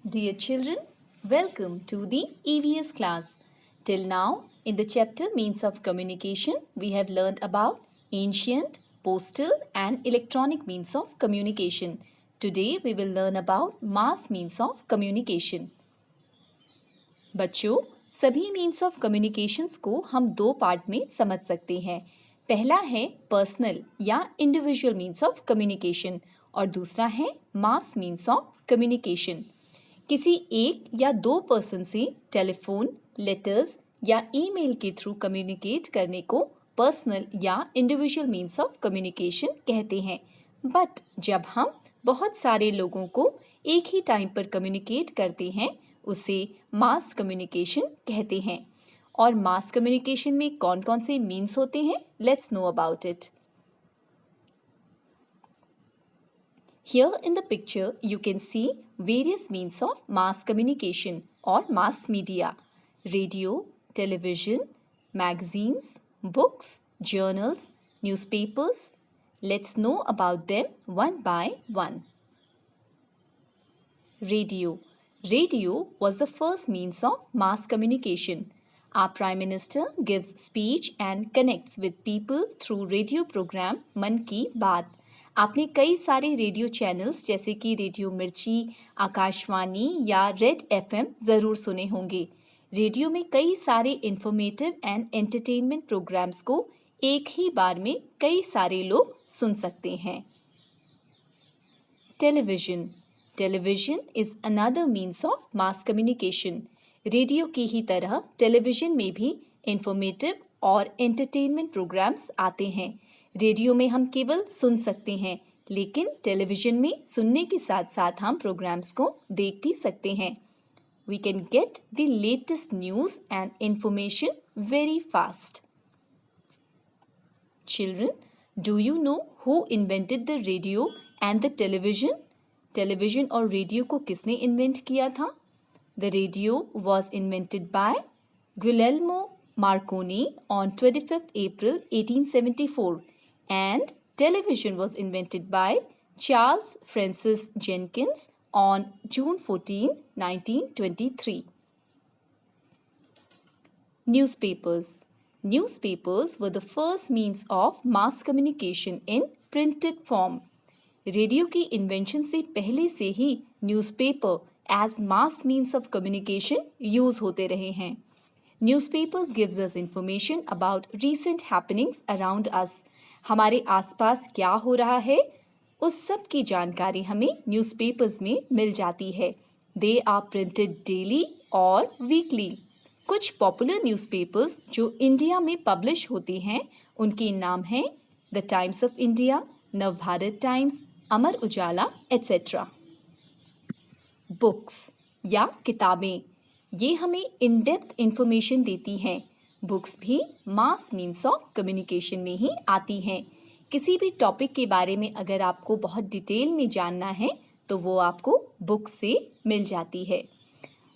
Dear children, welcome to the EVS class. Till now, in the chapter Means of Communication, we have learned about ancient, postal and electronic means of communication. Today, we will learn about mass means of communication. बच्चों, सभी means of communications को हम दो part में समझ सकते हैं. पहला है पर्सनल या इंडिविजुअल मीन्स ऑफ कम्युनिकेशन और दूसरा है मास मीन्स ऑफ कम्युनिकेशन. किसी एक या दो पर्सन से टेलीफोन, लेटर्स या ईमेल के थ्रू कम्युनिकेट करने को पर्सनल या इंडिविजुअल मीन्स ऑफ कम्युनिकेशन कहते हैं. बट जब हम बहुत सारे लोगों को एक ही टाइम पर कम्युनिकेट करते हैं उसे मास कम्युनिकेशन कहते हैं. और मास कम्युनिकेशन में कौन कौन से मीन्स होते हैं, let's know about it. Here in the picture, you can see various means of mass communication or mass media: radio, television, magazines, books, journals, newspapers. Let's know about them one by one. Radio. Radio was the first means of mass communication. Our Prime Minister gives speech and connects with people through radio program मन की बात. आपने कई सारे radio channels जैसे कि radio मिर्ची, आकाशवाणी या रेड एफएम ज़रूर सुने होंगे. रेडियो में कई सारे इंफॉर्मेटिव एंड एंटरटेनमेंट प्रोग्राम्स को एक ही बार में कई सारे लोग सुन सकते हैं. Television. Television is another means of mass communication. Radio की ही तरह टेलीविज़न में भी इंफॉर्मेटिव और एंटरटेनमेंट प्रोग्राम्स आते हैं. रेडियो में हम केवल सुन सकते हैं, लेकिन टेलीविज़न में सुनने के साथ साथ हम प्रोग्राम्स को देख भी सकते हैं. We can get the latest news and information very fast. Children, do you know who invented the radio and the television? Television और रेडियो को किसने इन्वेंट किया था? The radio was invented by Guglielmo Marconi on 25th April 1874 and television was invented by Charles Francis Jenkins on June 14, 1923. Newspapers. Newspapers were the first means of mass communication in printed form. Radio की invention से पहले से ही newspaper as mass means of communication use होते रहे हैं. Newspapers gives us information about recent happenings around us. हमारे आसपास क्या हो रहा है उस सब की जानकारी हमें न्यूज़पेपर्स में मिल जाती है. दे आर प्रिंटेड डेली और वीकली. कुछ पॉपुलर न्यूज़पेपर्स जो इंडिया में पब्लिश होती हैं उनके नाम हैं the times of India, Navbharat times, Amar Ujala etcetera. Books या किताबें, ये हमें इन डेप्थ इंफॉर्मेशन देती हैं. बुक्स भी मास मीन्स ऑफ कम्युनिकेशन में ही आती हैं. किसी भी टॉपिक के बारे में अगर आपको बहुत डिटेल में जानना है तो वो आपको बुक्स से मिल जाती है.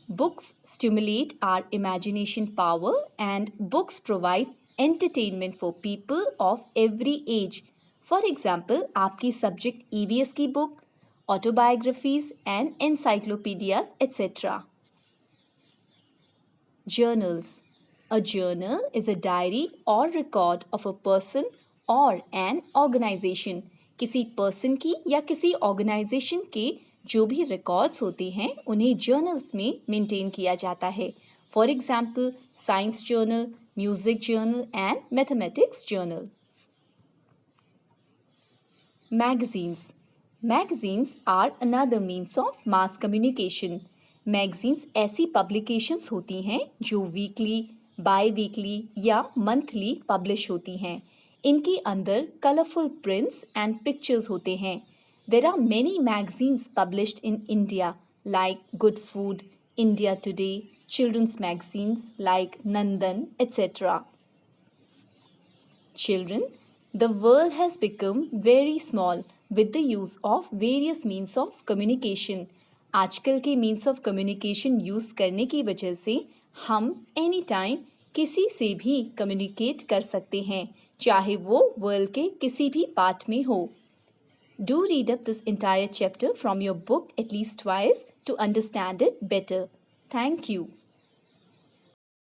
Books stimulate our imagination power and books provide entertainment for people of every age. For example, आपकी सब्जेक्ट ईवीएस की book, autobiographies and encyclopedias etcetera. Journals. A journal is a diary or record of a person or an organization. किसी person की या किसी organisation के जो भी records होते हैं उन्हें जर्नल्स में मेंटेन किया जाता है. For example, science journal, music journal and mathematics journal. Magazines. Magazines are another means of mass communication. Magazines ऐसी पब्लिकेशंस होती हैं जो वीकली, बाई वीकली या मंथली पब्लिश होती हैं. इनके अंदर कलरफुल प्रिंट्स एंड पिक्चर्स होते हैं. There are many magazines published in India like Good Food, India Today, children's magazines like Nandan etcetera. Children, the world has become very small with the use of various means of communication. आजकल के means of communication use करने की वजह से हम any time किसी से भी कम्युनिकेट कर सकते हैं, चाहे वो वर्ल्ड के किसी भी पार्ट में हो. Do read up this entire chapter from your book at least twice to understand it better. Thank you.